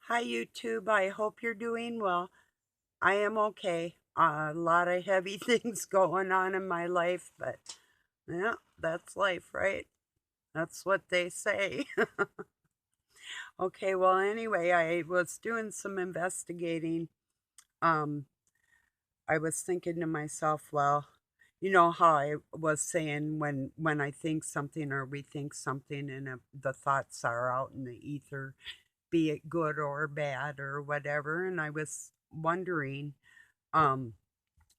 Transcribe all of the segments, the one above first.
Hi, YouTube. I hope you're doing well. I am okay. A lot of heavy things going on in my life, but yeah, that's life, right? That's what they say. Okay, well, anyway, I was doing some investigating. Um, I was thinking to myself, well, you know how I was saying when I think something or we think something and the thoughts are out in the ether, be it good or bad or whatever, and I was wondering um,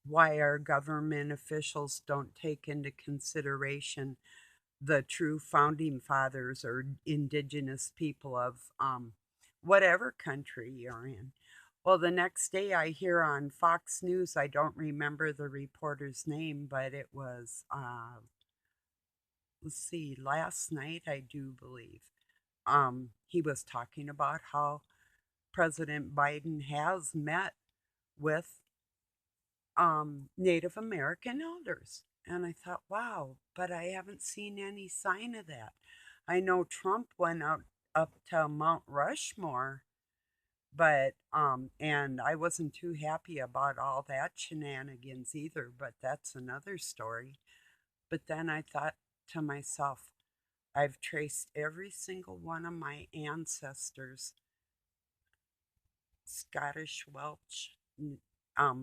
why our government officials don't take into consideration the true founding fathers or indigenous people of whatever country you're in. Well, the next day I hear on Fox News, I don't remember the reporter's name, but it was, let's see, last night, I do believe. He was talking about how President Biden has met with Native American elders. And I thought, wow, but I haven't seen any sign of that. I know Trump went out up to Mount Rushmore, but and I wasn't too happy about all that shenanigans either, but that's another story. But then I thought to myself, I've traced every single one of my ancestors, Scottish, Welsh,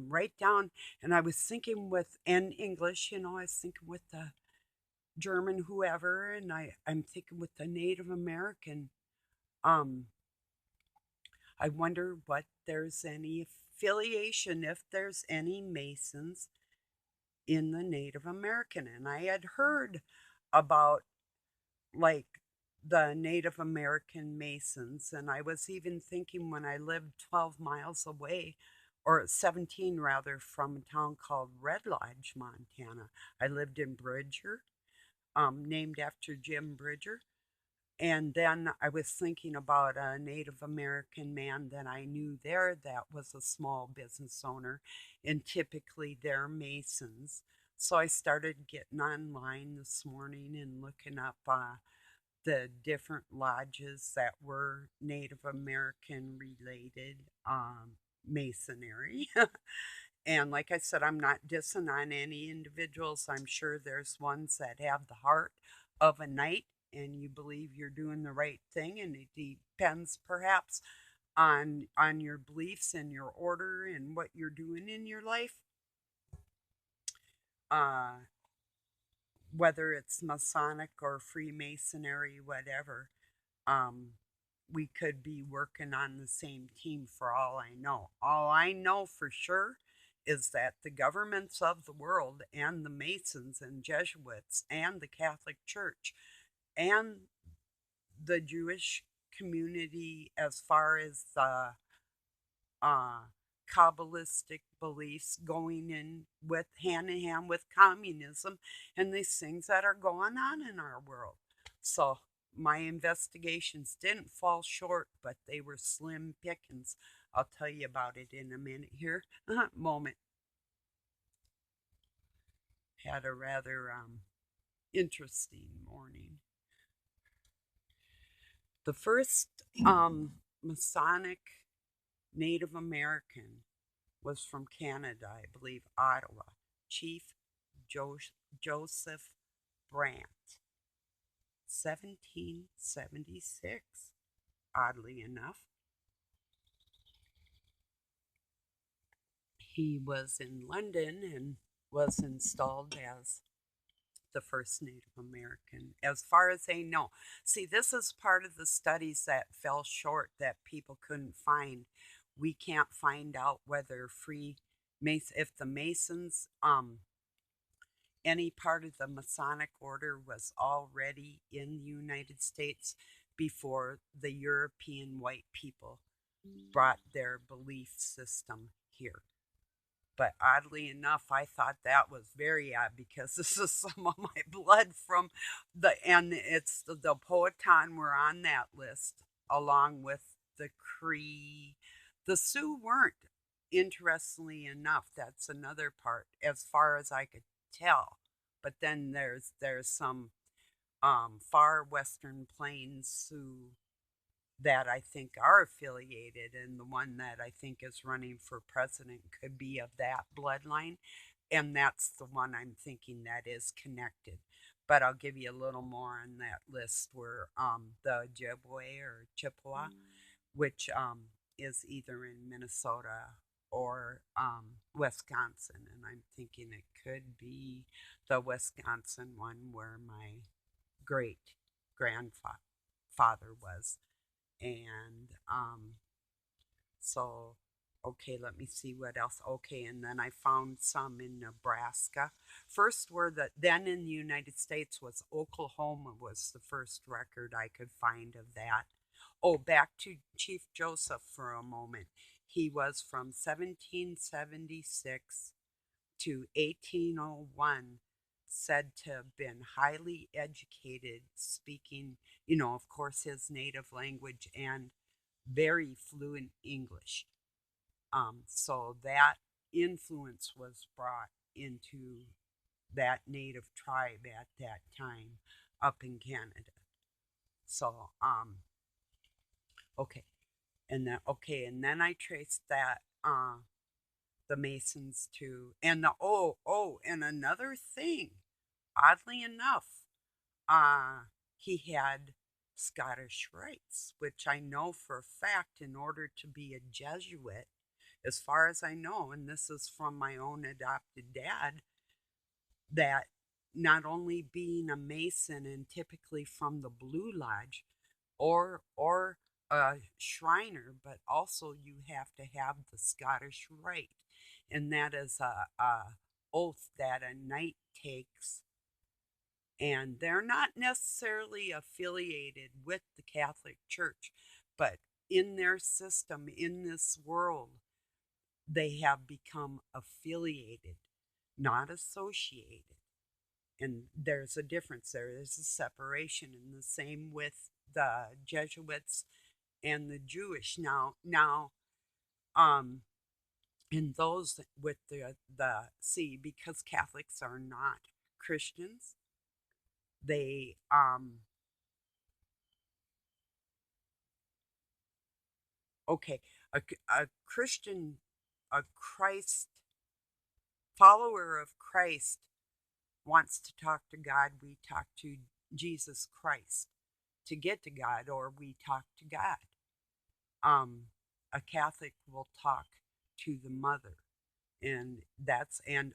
right down. And I was thinking with, and English, I was thinking with the German, whoever, and I'm thinking with the Native American. Um, I wonder what there's any affiliation, if there's any Masons in the Native American. And I had heard about like the Native American Masons. And I was even thinking when I lived 12 miles away, or 17 rather, from a town called Red Lodge, Montana. I lived in Bridger, named after Jim Bridger. And then I was thinking about a Native American man that I knew there that was a small business owner, and typically they're Masons. So I started getting online this morning and looking up the different lodges that were Native American related masonry. And like I said, I'm not dissing on any individuals. I'm sure there's ones that have the heart of a knight and you believe you're doing the right thing, and it depends perhaps on your beliefs and your order and what you're doing in your life. Uh Whether it's Masonic or Freemasonry, whatever. Um we could be working on the same team for all I know. All I know for sure is that the governments of the world and the Masons and Jesuits and the Catholic Church and the Jewish community, as far as the uh, Kabbalistic beliefs going in with hand in hand with communism and these things that are going on in our world. So my investigations didn't fall short, but they were slim pickings. I'll tell you about it in a minute here. Moment. Had a rather interesting morning. The first Masonic Native American was from Canada, I believe, Ottawa, Chief jo- Joseph Brant, 1776. Oddly enough, he was in London and was installed as the first Native American, as far as they know. See, this is part of the studies that fell short that people couldn't find. We can't find out whether if the Masons, any part of the Masonic order was already in the United States before the European white people brought their belief system here. But oddly enough, I thought that was very odd because this is some of my blood from and it's the Powhatan were on that list along with the Cree. The Sioux weren't, interestingly enough. That's another part, as far as I could tell. But then there's some far western plains Sioux that I think are affiliated, and the one that I think is running for president could be of that bloodline. And that's the one I'm thinking that is connected. But I'll give you a little more on that list where the Ojibwe or Chippewa, which is either in Minnesota or Wisconsin. And I'm thinking it could be the Wisconsin one where my great grandfather was. And so, okay, let me see what else. Okay, and then I found some in Nebraska. First were then in the United States was Oklahoma was the first record I could find of that. Oh, back to Chief Joseph for a moment. He was from 1776 to 1801, said to have been highly educated, speaking, of course, his native language and very fluent English. So that influence was brought into that native tribe at that time up in Canada. So, okay, and then I traced that the Masons to, and and another thing, oddly enough, uh, he had Scottish rites, which I know for a fact in order to be a Jesuit, as far as I know, and this is from my own adopted dad, that not only being a Mason and typically from the Blue Lodge or a Shriner, but also you have to have the Scottish Rite, and that is a oath that a knight takes, and they're not necessarily affiliated with the Catholic Church, but in their system, in this world, they have become affiliated, not associated. And there's a difference there. There's a separation, and the same with the Jesuits and the Jewish. Now, um, and those with the see, because Catholics are not Christians, they okay, a Christian, a Christ follower of Christ wants to talk to God. We talk to Jesus Christ to get to God, or we talk to God. Um, a Catholic will talk to the Mother, and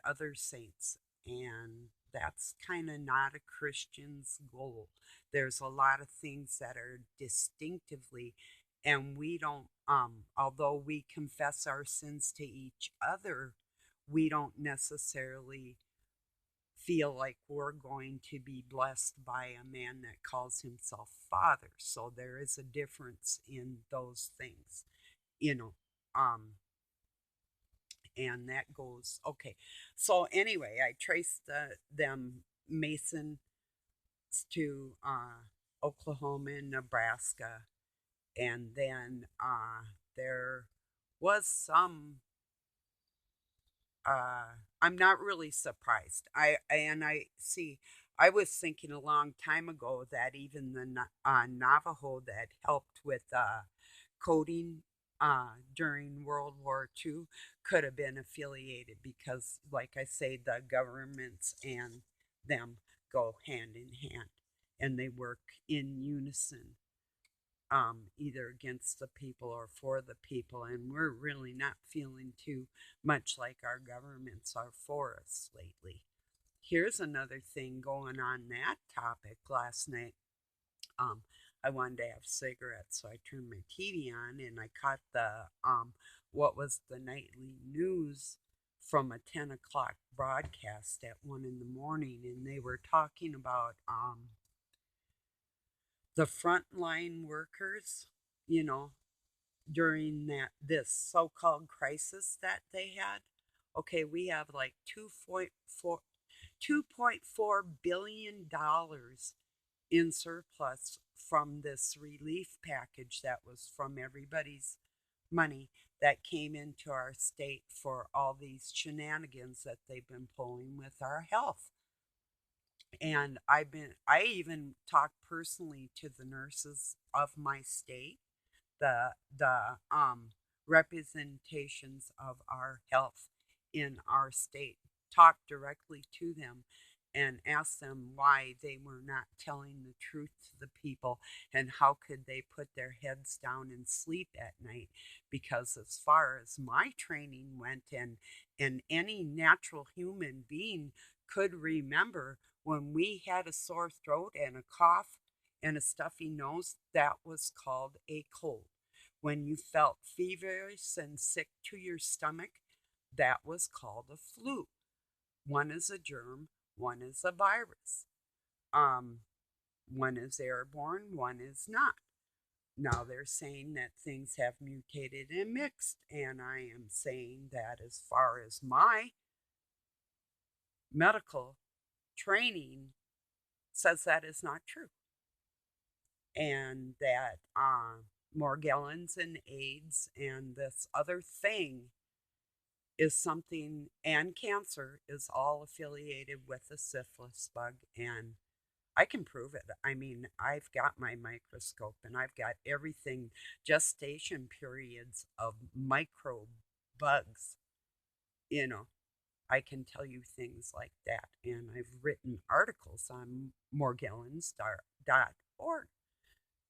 other saints, and that's kind of not a Christian's goal. There's a lot of things that are distinctively, and we don't. Although we confess our sins to each other, we don't necessarily feel like we're going to be blessed by a man that calls himself father. So there is a difference in those things, you know. Um, and that goes okay. So anyway, I traced them Masons to Oklahoma and Nebraska, and then there was some I'm not really surprised. I see. I was thinking a long time ago that even the Navajo that helped with coding during World War II could have been affiliated because, like I say, the governments and them go hand in hand, and they work in unison, either against the people or for the people. And we're really not feeling too much like our governments are for us lately. Here's another thing going on that topic. Last night, um, I wanted to have cigarettes, so I turned my TV on and I caught the what was the nightly news from a 10 o'clock broadcast at 1 in the morning, and they were talking about the frontline workers, you know, during this so-called crisis that they had. Okay, we have like 2.4 billion dollars in surplus from this relief package that was from everybody's money that came into our state for all these shenanigans that they've been pulling with our health. And I even talked personally to the nurses of my state, the representations of our health in our state, talk directly to them and ask them why they were not telling the truth to the people and how could they put their heads down and sleep at night. Because as far as my training went, and any natural human being could remember, when we had a sore throat and a cough and a stuffy nose, that was called a cold. When you felt feverish and sick to your stomach, that was called a flu. One is a germ, one is a virus. Um, one is airborne, one is not. Now they're saying that things have mutated and mixed, and I am saying that as far as my medical training says that is not true, and that Morgellons and AIDS and this other thing is something, and cancer is all affiliated with the syphilis bug, and I can prove it. I mean, I've got my microscope and I've got everything, gestation periods of micro bugs, you know. I can tell you things like that. And I've written articles on morgellons.org.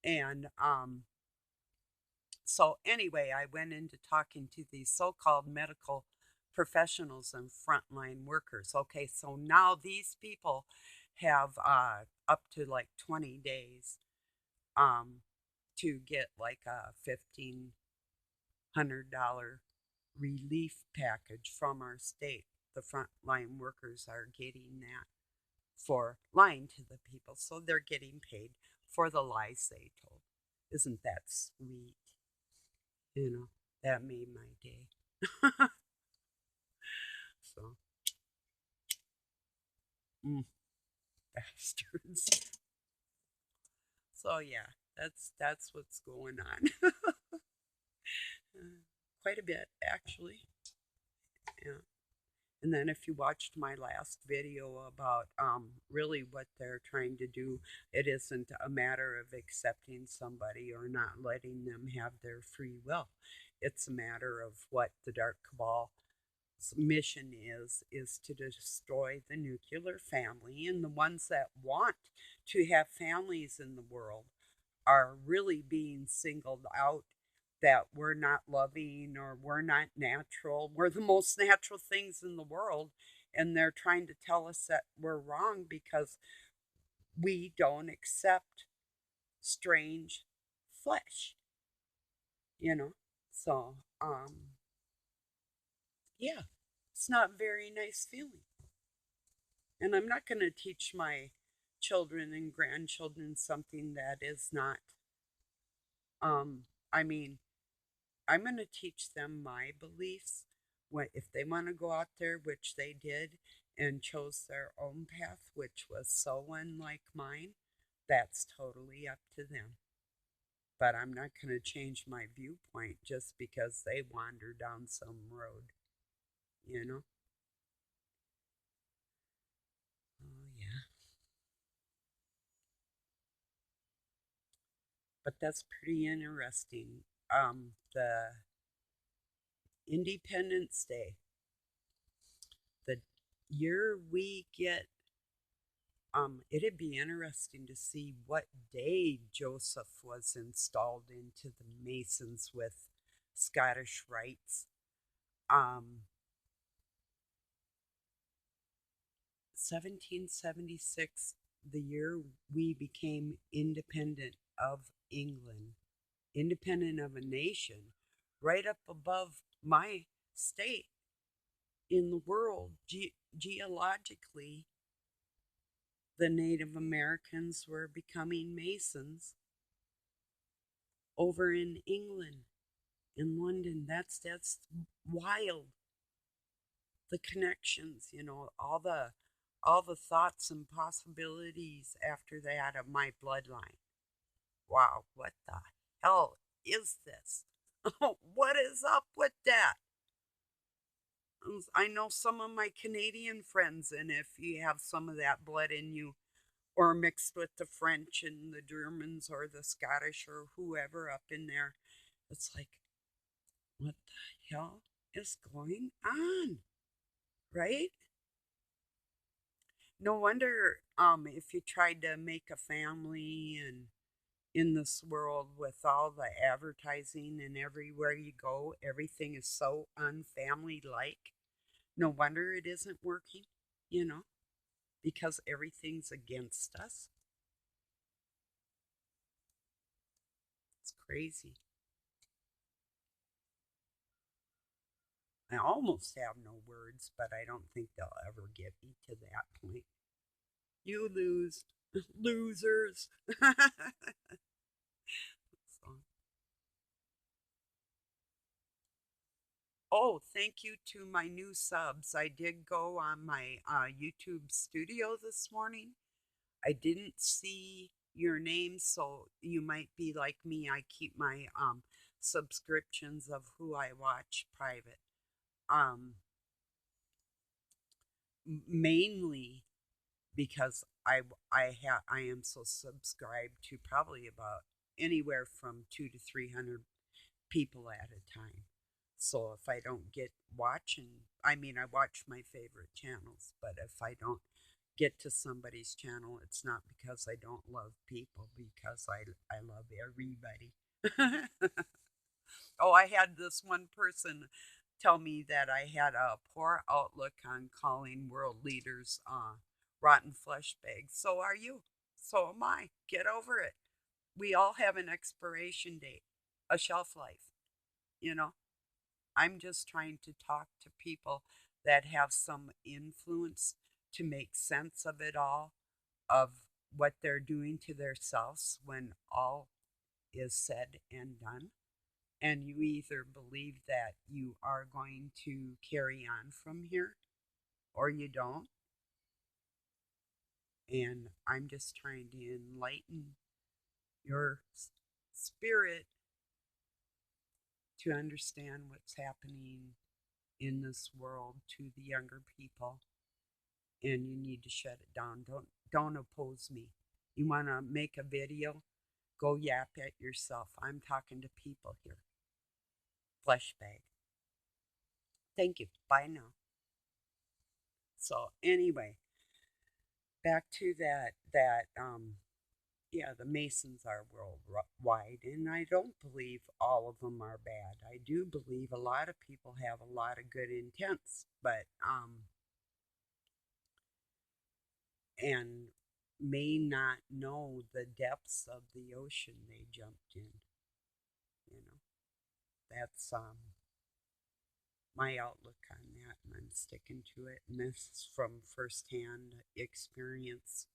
And so, anyway, I went into talking to these so called medical professionals and frontline workers. Okay, so now these people have up to like 20 days um, to get like a $1,500 relief package from our state. The frontline workers are getting that for lying to the people, so they're getting paid for the lies they told. Isn't that sweet? You know, that made my day. So, mm, bastards. So yeah, that's what's going on. Quite a bit, actually. Yeah. And then if you watched my last video about really what they're trying to do, it isn't a matter of accepting somebody or not letting them have their free will. It's a matter of what the Dark Cabal's mission is to destroy the nuclear family, and the ones that want to have families in the world are really being singled out, that we're not loving or we're not natural. We're the most natural things in the world. And they're trying to tell us that we're wrong because we don't accept strange flesh, you know? So, yeah, it's not a very nice feeling. And I'm not going to teach my children and grandchildren something that is not, I mean, I'm going to teach them my beliefs. What if they want to go out there, which they did, and chose their own path, which was so unlike mine, that's totally up to them. But I'm not going to change my viewpoint just because they wander down some road, you know? Oh, yeah. But that's pretty interesting. The Independence Day, the year we get, it'd be interesting to see what day Joseph was installed into the Masons with Scottish rites. Um, 1776, the year we became independent of England, independent of a nation, right up above my state in the world. Geologically, the Native Americans were becoming Masons over in England, in London. That's wild. The connections, all the thoughts and possibilities after that of my bloodline. Wow, what the hell is this? What is up with that? I know some of my Canadian friends, and if you have some of that blood in you, or mixed with the French and the Germans or the Scottish or whoever up in there. It's like, what the hell is going on? Right? No wonder if you tried to make a family and in this world with all the advertising and everywhere you go, everything is so unfamily like. No wonder it isn't working, you know, because everything's against us. It's crazy. I almost have no words, but I don't think they'll ever get me to that point. You lose, losers. So, oh, thank you to my new subs. I did go on my YouTube studio this morning. I didn't see your name, so you might be like me. I keep my subscriptions of who I watch private. Um, Mainly because I am so subscribed to probably about anywhere from 2 to 300 people at a time. So if I don't get watching, I mean, I watch my favorite channels, but if I don't get to somebody's channel, it's not because I don't love people, because I love everybody. Oh, I had this one person tell me that I had a poor outlook on calling world leaders rotten flesh bags. So are you. So am I. Get over it. We all have an expiration date, a shelf life, you know? I'm just trying to talk to people that have some influence to make sense of it all, of what they're doing to themselves when all is said and done. And you either believe that you are going to carry on from here or you don't. And I'm just trying to enlighten your spirit to understand what's happening in this world to the younger people, and you need to shut it down. Don't oppose me. You want to make a video? Go yap at yourself. I'm talking to people here. Flesh bag. Thank you. Bye now. So anyway, back to that yeah, the Masons are worldwide, and I don't believe all of them are bad. I do believe a lot of people have a lot of good intents, but and may not know the depths of the ocean they jumped in. You know, that's my outlook on that, and I'm sticking to it. And this is from firsthand experience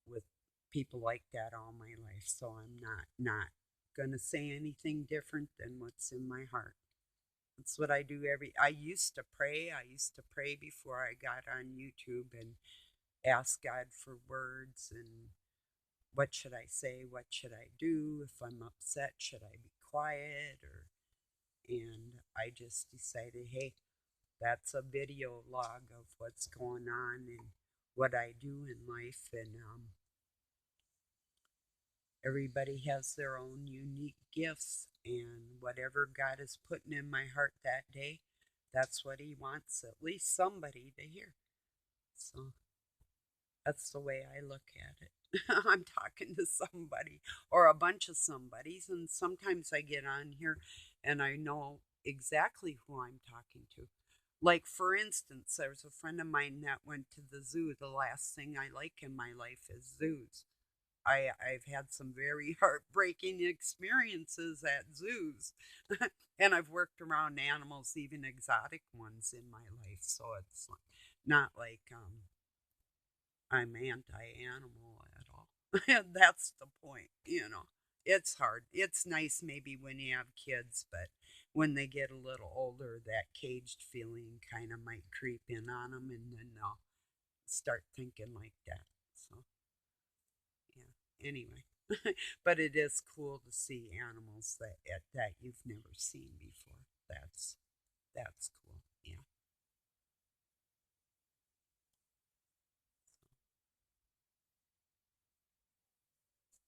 with people like that all my life. So I'm not gonna say anything different than what's in my heart. That's what I do every. I used to pray. I used to pray before I got on YouTube and ask God for words and what should I say? What should I do? If I'm upset, should I be quiet? Or and I just decided, hey, that's a video log of what's going on and what I do in life, and everybody has their own unique gifts, and whatever God is putting in my heart that day, that's what He wants at least somebody to hear. So that's the way I look at it. I'm talking to somebody or a bunch of somebodies, and sometimes I get on here and I know exactly who I'm talking to. Like, for instance, there's a friend of mine that went to the zoo. The last thing I like in my life is zoos. I've had some very heartbreaking experiences at zoos. And I've worked around animals, even exotic ones, in my life. So it's not like I'm anti-animal at all. That's the point, you know. It's hard. It's nice maybe when you have kids, but when they get a little older, that caged feeling kind of might creep in on them, and then they'll start thinking like that. So, yeah. Anyway, but it is cool to see animals that you've never seen before. That's cool. Yeah.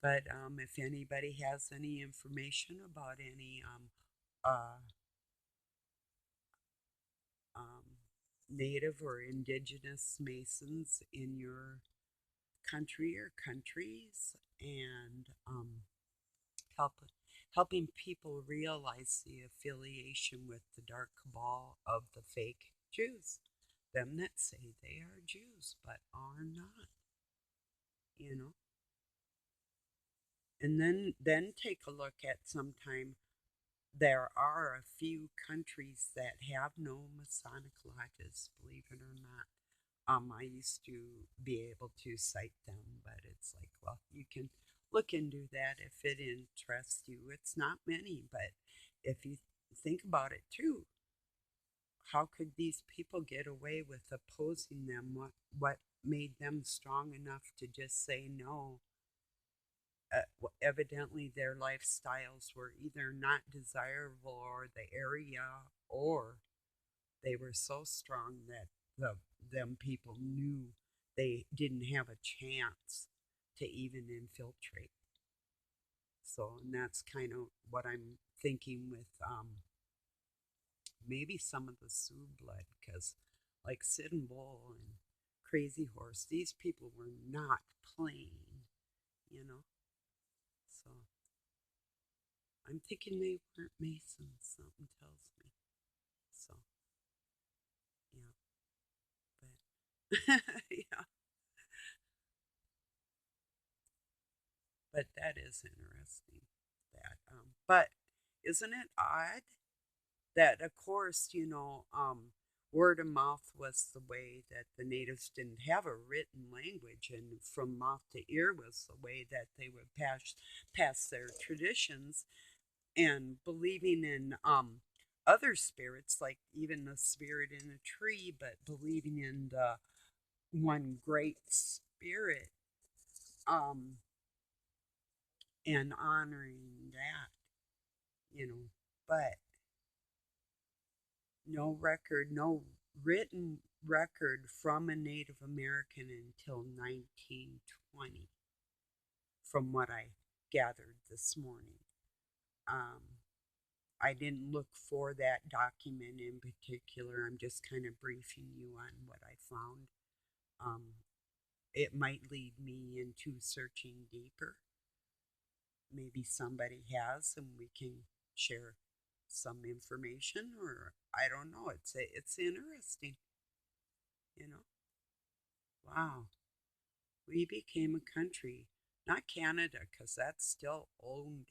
But if anybody has any information about any uh, um, native or indigenous masons in your country or countries, and help helping people realize the affiliation with the dark cabal of the fake Jews, them that say they are Jews but are not, you know. And then take a look at sometime there are a few countries that have no Masonic lodges, believe it or not. I used to be able to cite them, but it's like, well, you can look into that if it interests you. It's not many, but if you think about it too, how could these people get away with opposing them? What made them strong enough to just say no? Evidently, their lifestyles were either not desirable or the area, or they were so strong that them people knew they didn't have a chance to even infiltrate. So, and that's kind of what I'm thinking with maybe some of the Sioux blood, because like Sid and Bull and Crazy Horse, these people were not plain, you know. So I'm thinking they weren't Masons. Something tells me. So yeah, but yeah, but that is interesting. That but isn't it odd that of course word of mouth was the way that the natives didn't have a written language, and from mouth to ear was the way that they would pass their traditions, and believing in other spirits, like even the spirit in a tree, but believing in the one great spirit, um and honoring that, you know. But no record, no written record from a Native American until 1920, from what I gathered this morning. Um, I didn't look for that document in particular. I'm just kind of briefing you on what I found. Um, it might lead me into searching deeper. Maybe somebody has, and we can share some information, or I don't know. It's interesting, you know. Wow, we became a country, not Canada, because that's still owned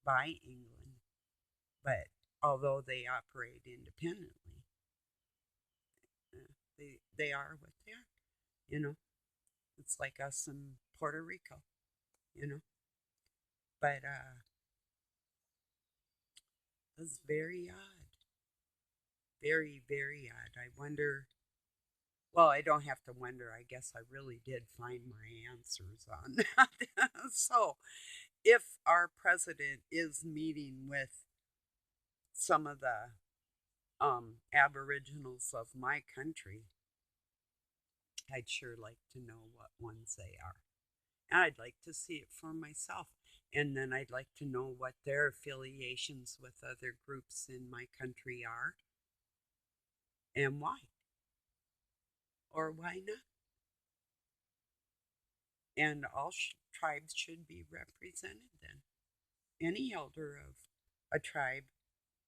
by England, but although they operate independently, they are what they are, you know. It's like us in Puerto Rico, you know. But it's very odd, very very odd. I wonder. Well, I don't have to wonder. I guess I really did find my answers on that. So, if our president is meeting with some of the aboriginals of my country, I'd sure like to know what ones they are. And I'd like to see it for myself. And then I'd like to know what their affiliations with other groups in my country are, and why, or why not. And all tribes should be represented then. Any elder of a tribe,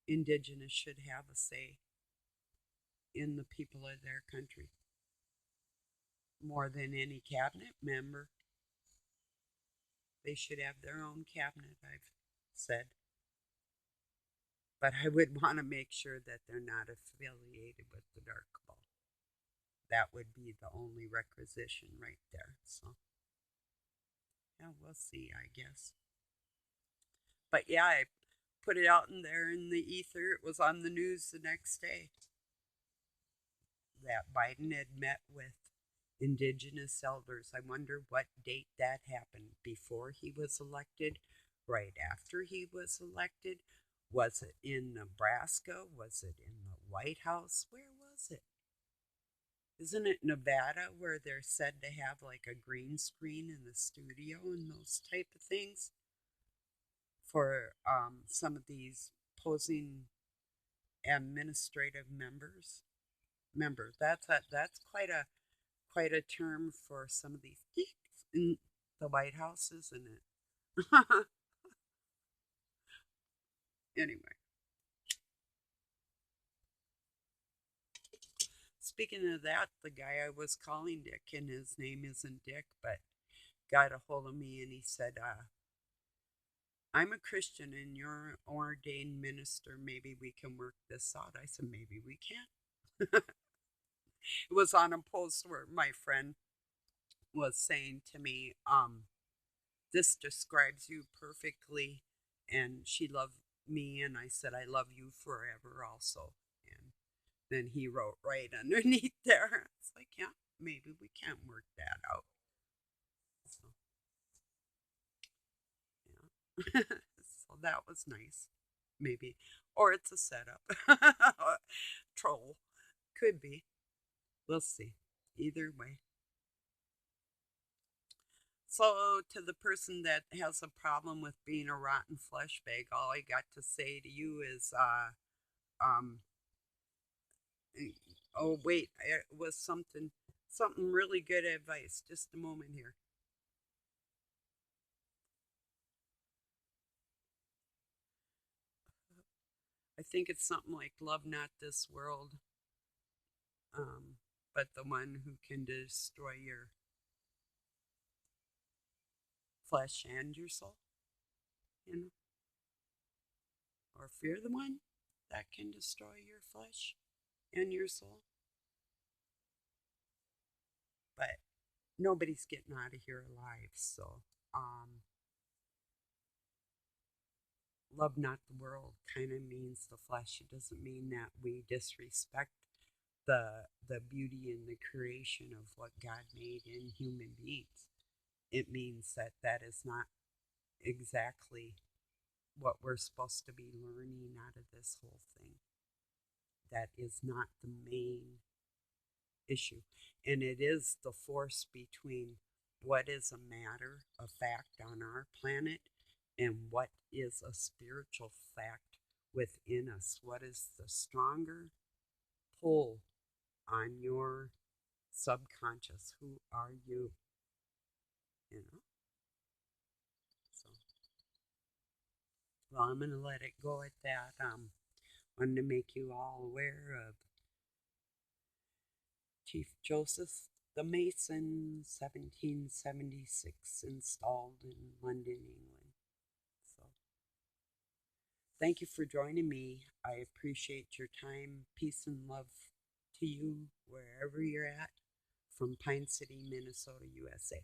indigenous, should have a say in the people of their country more than any cabinet member. They should have their own cabinet, I've said. But I would want to make sure that they're not affiliated with the Dark Cabal. That would be the only requisition right there. So, yeah, we'll see, I guess. But yeah, I put it out in there in the ether. It was on the news the next day that Biden had met with indigenous elders. I wonder what date that happened. Before he was elected, right after he was elected? Was it in Nebraska? Was it in the White House? Where was it? Isn't it Nevada where they're said to have like a green screen in the studio and those type of things for some of these posing administrative members. That's quite a term for some of these geeks in the White House, isn't it? Anyway, speaking of that, the guy I was calling Dick, and his name isn't Dick, but got a hold of me and he said, I'm a Christian and you're an ordained minister. Maybe we can work this out. I said, maybe we can. It was on a post where my friend was saying to me, this describes you perfectly. And she loved me, and I said, I love you forever also. And then he wrote right underneath there. It's like, yeah, maybe we can work that out. So, yeah. So that was nice. Maybe. Or it's a setup. Troll. Could be. We'll see. Either way. So, to the person that has a problem with being a rotten flesh bag, all I got to say to you is, um, oh wait, it was something really good advice. Just a moment here. I think it's something like love not this world, but the one who can destroy your flesh and your soul, you know, or fear the one that can destroy your flesh and your soul. But nobody's getting out of here alive, so love not the world kind of means the flesh. It doesn't mean that we disrespect the beauty and the creation of what God made in human beings. It means that that is not exactly what we're supposed to be learning out of this whole thing. That is not the main issue. And it is the force between what is a matter of fact on our planet and what is a spiritual fact within us. What is the stronger pull on your subconscious? Who are you? You know? So, well, I'm going to let it go at that. Wanted to make you all aware of Chief Joseph the Mason, 1776, installed in London, England. So, thank you for joining me. I appreciate your time. Peace and love to you wherever you're at from Pine City, Minnesota, USA.